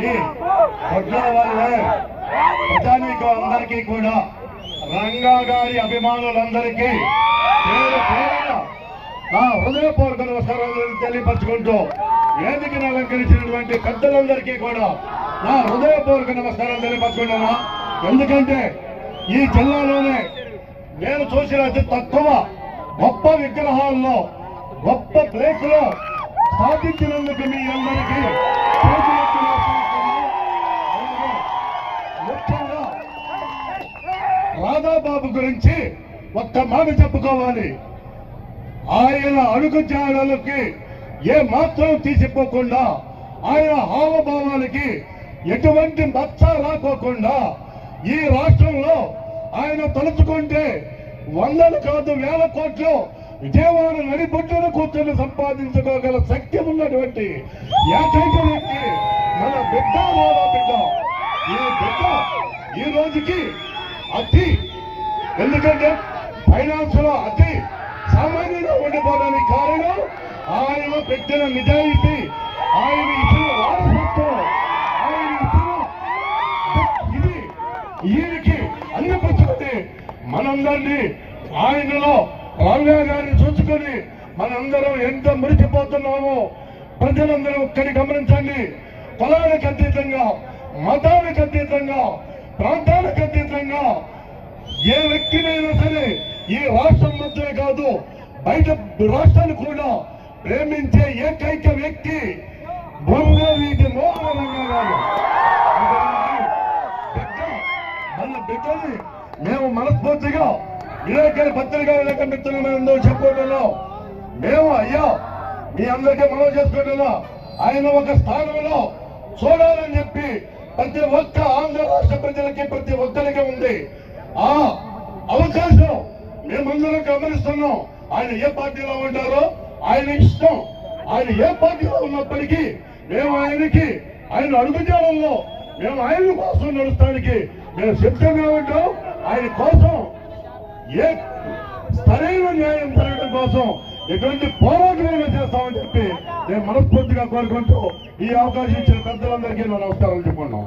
ఈ కొట్ల వల్లే ప్రజానీకం అందరికీ కూడా రంగా గారి అభిమానులందరికీ పేరు పేరున నా హృదయపూర్వక నమస్కారాలు తెలియపరచుకుంటూ వేదికను అలంకరించినటువంటి పెద్దలందరికీ కూడా నా హృదయపూర్వక నమస్కారాలు తెలియపరచుకుంటున్నా. ఎందుకంటే ఈ జిల్లాలోనే నేను చూసిన అతి తక్కువ గొప్ప విగ్రహాల్లో గొప్ప ప్లేస్ లో సాధించినందుకు మీ అందరికీ ముఖ్యంగా రాధాబాబు గురించి ఒక్క మాట చెప్పుకోవాలి. ఆయన అడుగుజాడలకి ఏ మాత్రం తీసిపోకుండా ఆయన హావభావాలకి ఎటువంటి మచ్చ రాకోకుండా ఈ రాష్ట్రంలో ఆయన తలుచుకుంటే వందలు కాదు వేల కోట్లు విజయవాడ నడిబొడ్డున కూర్చొని సంపాదించుకోగల శక్తి ఉన్నటువంటి ఏకైక వ్యక్తి మన బిడ్డ రాధా బిడ్డ. ఈ బిడ్డ ఈ రోజుకి అతి, ఎందుకంటే ఫైనాన్స్ లో అతి సామాన్యంగా ఉండిపోవడానికి కారణం ఆయన పెట్టిన నిజాయితీ, ఆయన ఇచ్చిన వారసత్వం, ఆయన ఇచ్చిన ఇది ఈయనకి అన్నపరుచుకుంటే మనందరినీ ఆయనలో రంగా గారిని చూసుకొని మనందరం ఎంత మురిసిపోతున్నామో ప్రజలందరూ ఒక్కడి గమనించండి. కులాలకు అతీతంగా, మతాలకు అతీతంగా, ప్రాంతాలకు అతీతంగా ఏ వ్యక్తినైనా సరే ఈ రాష్ట్రం మధ్యే కాదు బయట రాష్ట్రాలు కూడా ప్రేమించే ఏకైక వ్యక్తి బొంగవీటి మోహన రంగా గారు. మన బిడ్డని మేము మనస్ఫూర్తిగా విలేకరి పత్రికా విలేకరి మిత్రులు చెప్పుకోవడంలో మేము అయ్యా మీ అందరికీ మనవి చేసుకోవడంలో ఆయన ఒక స్థానంలో చూడాలని చెప్పి ప్రతి ఒక్క ఆంధ్ర రాష్ట్ర ప్రజలకి ప్రతి ఒక్కరికి ఉంది. ఆ అవకాశం మేమందరం గమనిస్తున్నాం. ఆయన ఏ పార్టీలో ఉంటారో ఆయన ఇష్టం. ఆయన ఏ పార్టీలో ఉన్నప్పటికీ మేము ఆయనకి ఆయన అడుగుజాడల్లో మేము ఆయన కోసం నడుస్తానికి మేము సిద్ధంగా ఉంటాం. ఆయన కోసం ఏ సరైన న్యాయం జరగడం కోసం ఎటువంటి పోరాటమైనా చేస్తామని చెప్పి నేను మనస్ఫూర్తిగా కోరుకుంటూ ఈ అవకాశం ఇచ్చిన పెద్దలందరికీ నమస్కారాలు చెప్పుకున్నాం.